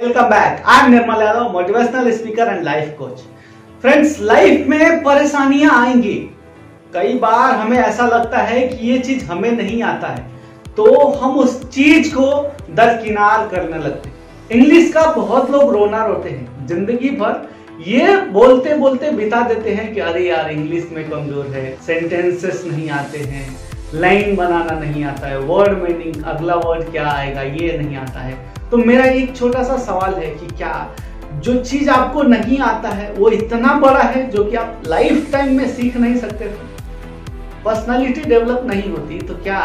Welcome back. I am Nirmal Yadav, motivational speaker and life coach. Friends, life में परेशानियां आएंगी। कई बार हमें ऐसा लगता है कि ये चीज हमें नहीं आता है, तो हम उस चीज को दरकिनार करने लगते हैं। इंग्लिश का बहुत लोग रोना रोते हैं, जिंदगी भर ये बोलते बोलते बिता देते हैं कि अरे यार इंग्लिश में कमजोर है, सेंटेंसेस नहीं आते हैं, लाइन बनाना नहीं आता है, वर्ड मीनिंग, अगला वर्ड क्या आएगा ये नहीं आता है। तो मेरा एक छोटा सा सवाल है कि क्या जो चीज आपको नहीं आता है वो इतना बड़ा है जो कि आप लाइफ टाइम में सीख नहीं सकते थे? पर्सनालिटी डेवलप नहीं होती तो क्या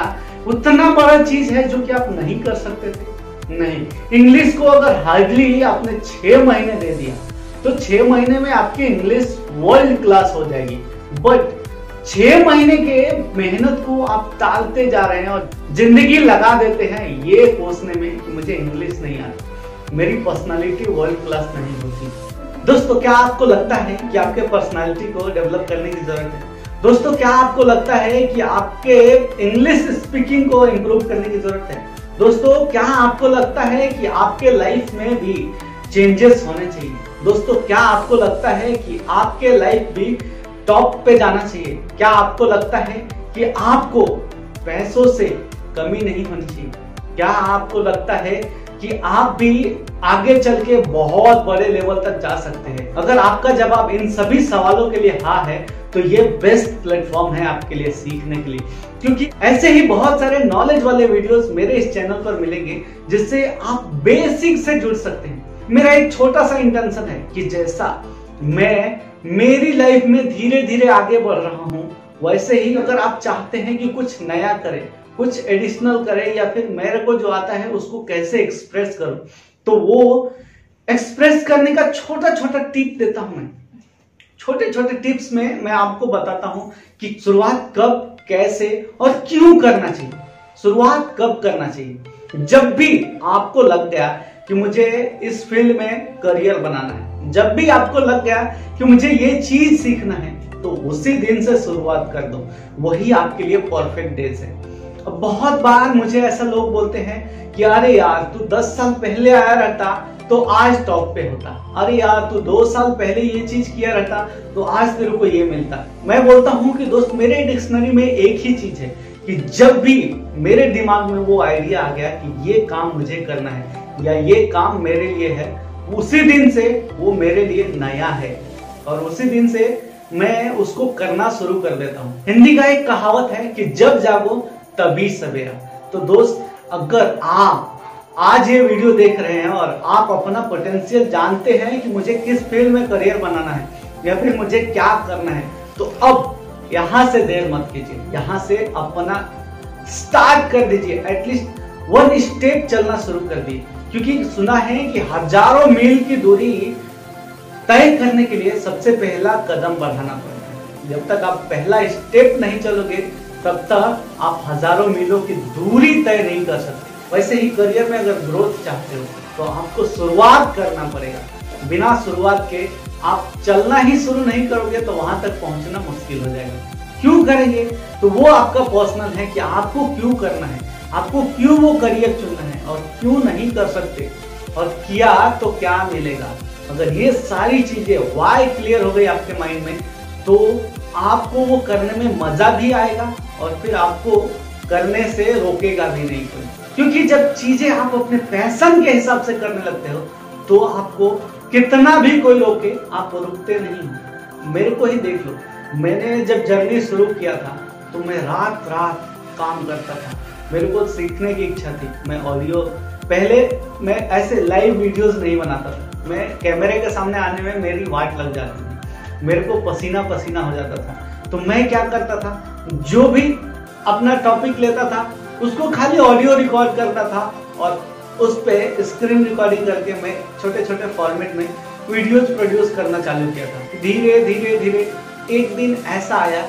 उतना बड़ा चीज है जो कि आप नहीं कर सकते थे? नहीं। इंग्लिश को अगर हार्डली आपने 6 महीने दे दिया तो 6 महीने में आपकी इंग्लिश वर्ल्ड क्लास हो जाएगी। बट 6 महीने के मेहनत को आप टालते जा रहे हैं और जिंदगी लगा देते हैं ये सोचने में कि मुझे इंग्लिश नहीं आती, मेरी पर्सनालिटी वर्ल्ड क्लास नहीं होती। दोस्तों, क्या आपको लगता है कि आपके पर्सनालिटी को डेवलप करने की जरूरत है? दोस्तों, क्या आपको लगता है कि आपके इंग्लिश स्पीकिंग को इंप्रूव करने की जरूरत है? दोस्तों, क्या आपको लगता है कि आपके लाइफ में भी चेंजेस होने चाहिए? दोस्तों, क्या आपको लगता है कि आपके लाइफ भी टॉप पे जाना चाहिए? क्या आपको लगता है कि आपको पैसों से कमी नहीं होनी चाहिए? क्या आपको लगता है कि आप भी आगे चल के बहुत बड़े लेवल तक जा सकते हैं? अगर आपका जवाब इन सभी सवालों के लिए हाँ है तो ये बेस्ट प्लेटफॉर्म है आपके लिए सीखने के लिए, क्योंकि ऐसे ही बहुत सारे नॉलेज वाले वीडियोस मेरे इस चैनल पर मिलेंगे जिससे आप बेसिक से जुड़ सकते हैं। मेरा एक छोटा सा इंटेंशन है कि जैसा मैं मेरी लाइफ में धीरे धीरे आगे बढ़ रहा हूं, वैसे ही अगर आप चाहते हैं कि कुछ नया करें, कुछ एडिशनल करें, या फिर मेरे को जो आता है उसको कैसे एक्सप्रेस करूं, तो वो एक्सप्रेस करने का छोटा छोटा टिप देता हूं मैं। छोटे छोटे टिप्स में मैं आपको बताता हूं कि शुरुआत कब, कैसे और क्यों करना चाहिए। शुरुआत कब करना चाहिए? जब भी आपको लग गया कि मुझे इस फील्ड में करियर बनाना है, जब भी आपको लग गया कि मुझे ये चीज सीखना है, तो उसी दिन से शुरुआत कर दो। वही आपके लिए परफेक्ट डेज है। अब बहुत बार मुझे ऐसा लोग बोलते हैं कि अरे यार तू 10 साल पहले आया रहता तो आज टॉप पे होता, अरे यार तू 2 साल पहले ये चीज किया रहता तो आज तेरे को ये मिलता। मैं बोलता हूं कि दोस्त, मेरे डिक्शनरी में एक ही चीज है कि जब भी मेरे दिमाग में वो आइडिया आ गया कि ये काम मुझे करना है या ये काम मेरे लिए है, उसी दिन से वो मेरे लिए नया है और उसी दिन से मैं उसको करना शुरू कर देता हूँ। हिंदी का एक कहावत है कि जब जागो तभी सवेरा। तो दोस्त, अगर आप आज ये वीडियो देख रहे हैं और आप अपना पोटेंशियल जानते हैं कि मुझे किस फील्ड में करियर बनाना है या फिर मुझे क्या करना है, तो अब यहां से देर मत कीजिए, यहां से अपना स्टार्ट कर दीजिए। एटलीस्ट 1 स्टेप चलना शुरू कर दीजिए, क्योंकि सुना है कि हजारों मील की दूरी तय करने के लिए सबसे पहला कदम बढ़ाना पड़ता है। जब तक आप पहला स्टेप नहीं चलोगे तब तक आप हजारों मीलों की दूरी तय नहीं कर सकते। वैसे ही करियर में अगर ग्रोथ चाहते हो तो आपको शुरुआत करना पड़ेगा। बिना शुरुआत के आप चलना ही शुरू नहीं करोगे तो वहां तक पहुंचना मुश्किल हो जाएगा। क्यों करेंगे? तो वो आपका पर्सनल है कि आपको क्यों करना है, आपको क्यों वो करियर चुनना है और क्यों नहीं कर सकते, और किया तो क्या मिलेगा। अगर ये सारी चीजें वाई क्लियर हो गई आपके माइंड में, तो आपको वो करने में मजा भी आएगा और फिर आपको करने से रोकेगा भी नहीं कोई। क्योंकि जब चीजें आप अपने पैशन के हिसाब से करने लगते हो तो आपको कितना भी कोई रोके आप रुकते नहीं। मेरे को ही देख लो, मैंने जब जर्नी शुरू किया था तो मैं रात रात काम करता था। मेरे को सीखने की इच्छा थी। मैं ऑडियो, पहले मैं ऐसे लाइव वीडियोस नहीं बनाता था, मैं कैमरे के सामने आने में मेरी वाट लग जाती थी, मेरे को पसीना पसीना हो जाता था। तो मैं क्या करता था, जो भी अपना टॉपिक लेता था उसको खाली ऑडियो रिकॉर्ड करता था और उस पे स्क्रीन रिकॉर्डिंग करके मैं छोटे छोटे फॉर्मेट में वीडियोज प्रोड्यूस करना चालू किया था। धीरे धीरे धीरे एक दिन ऐसा आया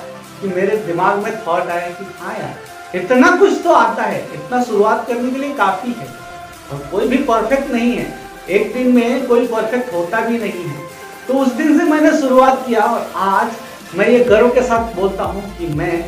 कि मेरे दिमाग में थॉट आया कि हाँ यार, इतना कुछ तो आता है, इतना शुरुआत करने के लिए काफी है और कोई भी परफेक्ट नहीं है, एक दिन में कोई परफेक्ट होता भी नहीं है। तो उस दिन से मैंने शुरुआत किया और आज मैं ये गर्व के साथ बोलता हूँ कि मैं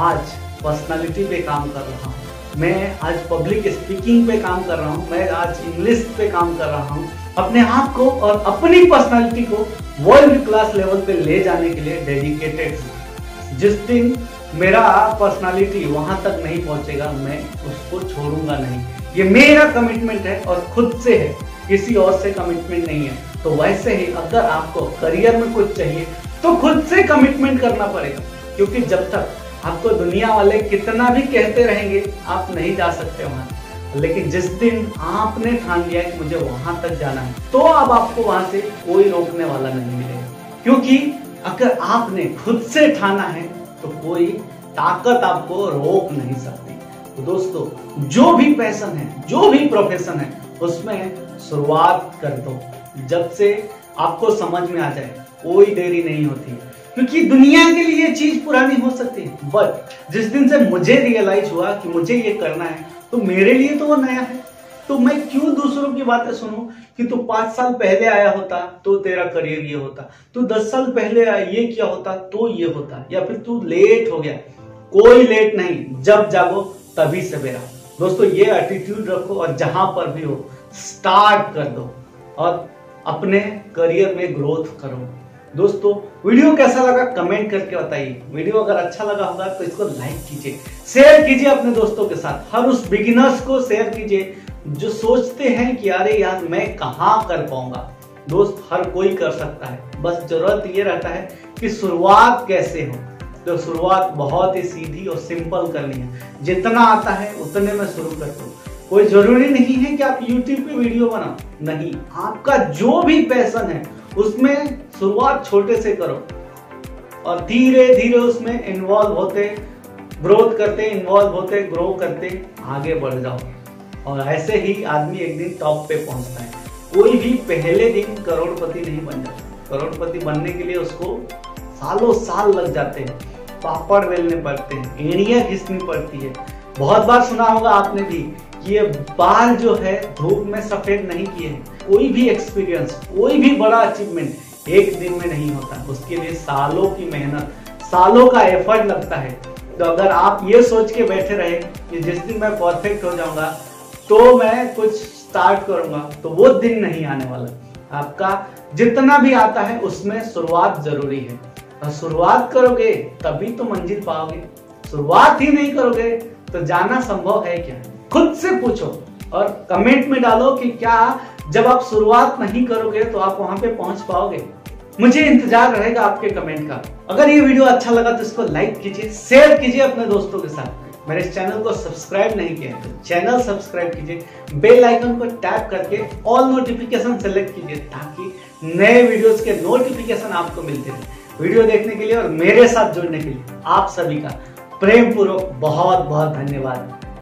आज पर्सनालिटी पे काम कर रहा हूँ। मैं आज पब्लिक स्पीकिंग पे काम कर रहा हूँ, मैं आज इंग्लिश पे काम कर रहा हूँ, अपने आप को और अपनी पर्सनालिटी को वर्ल्ड क्लास लेवल पे ले जाने के लिए डेडिकेटेड हूँ। जिस दिन मेरा पर्सनालिटी वहां तक नहीं पहुंचेगा, मैं उसको छोड़ूंगा नहीं। ये मेरा कमिटमेंट है और खुद से है, किसी और से कमिटमेंट नहीं है। तो वैसे ही अगर आपको करियर में कुछ चाहिए तो खुद से कमिटमेंट करना पड़ेगा, क्योंकि जब तक आपको दुनिया वाले कितना भी कहते रहेंगे आप नहीं जा सकते वहां। लेकिन जिस दिन आपने ठान लिया कि मुझे वहां तक जाना है, तो अब आपको वहां से कोई रोकने वाला नहीं मिलेगा, क्योंकि अगर आपने खुद से ठाना है तो कोई ताकत आपको रोक नहीं सकती। तो दोस्तों, जो भी पैशन है, जो भी प्रोफेशन है, उसमें शुरुआत कर दो जब से आपको समझ में आ जाए। कोई देरी नहीं होती, क्योंकि दुनिया के लिए ये चीज पुरानी हो सकती है, बट जिस दिन से मुझे रियलाइज हुआ कि मुझे ये करना है तो मेरे लिए तो वो नया है। तो मैं क्यों दूसरों की बातें सुनूं कि तू 5 साल पहले आया होता तो तेरा करियर ये होता, तू 10 साल पहले ये किया होता तो ये होता, या फिर तू लेट हो गया। कोई लेट नहीं, जब जागो तभी सवेरा। दोस्तों, ये एटीट्यूड रखो और जहां पर भी हो स्टार्ट कर दो और अपने करियर में ग्रोथ करो। दोस्तों, वीडियो कैसा लगा कमेंट करके बताइए। वीडियो अगर अच्छा लगा होगा तो इसको लाइक कीजिए, शेयर कीजिए अपने दोस्तों के साथ। हर उस बिगिनर्स को शेयर कीजिए जो सोचते हैं कि अरे यार मैं कहां कर पाऊंगा। दोस्त, हर कोई कर सकता है, बस जरूरत ये रहता है कि शुरुआत कैसे हो। तो शुरुआत बहुत ही सीधी और सिंपल करनी है, जितना आता है उतने में शुरू कर दो। कोई जरूरी नहीं है कि आप YouTube पे वीडियो बनाओ, नहीं, आपका जो भी पैशन है उसमें शुरुआत छोटे से करो और धीरे धीरे उसमें इन्वॉल्व होते, ग्रोथ करते, इन्वॉल्व होते, ग्रो करते आगे बढ़ जाओ। और ऐसे ही आदमी एक दिन टॉप पे पहुंचता है। कोई भी पहले दिन करोड़पति नहीं बन जाता। करोड़पति बनने के लिए उसको सालों साल लग जाते हैं, पापड़ बेलने पड़ते हैं, एड़ियां घिसनी पड़ती है। बहुत बार सुना होगा आपने भी कि ये बाल जो है धूप में सफेद नहीं किए हैं। कोई भी एक्सपीरियंस, कोई भी बड़ा अचीवमेंट एक दिन में नहीं होता, उसके लिए सालों की मेहनत, सालों का एफर्ट लगता है। तो अगर आप ये सोच के बैठे रहे कि जिस दिन मैं परफेक्ट हो जाऊंगा तो मैं कुछ स्टार्ट करूंगा, तो वो दिन नहीं आने वाला। आपका जितना भी आता है उसमें शुरुआत जरूरी है, और शुरुआत करोगे तभी तो मंजिल पाओगे। शुरुआत ही नहीं करोगे तो जाना संभव है क्या? खुद से पूछो और कमेंट में डालो कि क्या जब आप शुरुआत नहीं करोगे तो आप वहां पे पहुंच पाओगे। मुझे इंतजार रहेगा आपके कमेंट का। अगर ये वीडियो अच्छा लगा तो इसको लाइक कीजिए, शेयर कीजिए अपने दोस्तों के साथ। मेरे चैनल को सब्सक्राइब नहीं किया तो चैनल सब्सक्राइब कीजिए, बेल आइकन को टैप करके ऑल नोटिफिकेशन सेलेक्ट कीजिए, ताकि नए वीडियोस के नोटिफिकेशन आपको मिलते रहे। वीडियो देखने के लिए और मेरे साथ जुड़ने के लिए आप सभी का प्रेम पूर्वक बहुत बहुत धन्यवाद।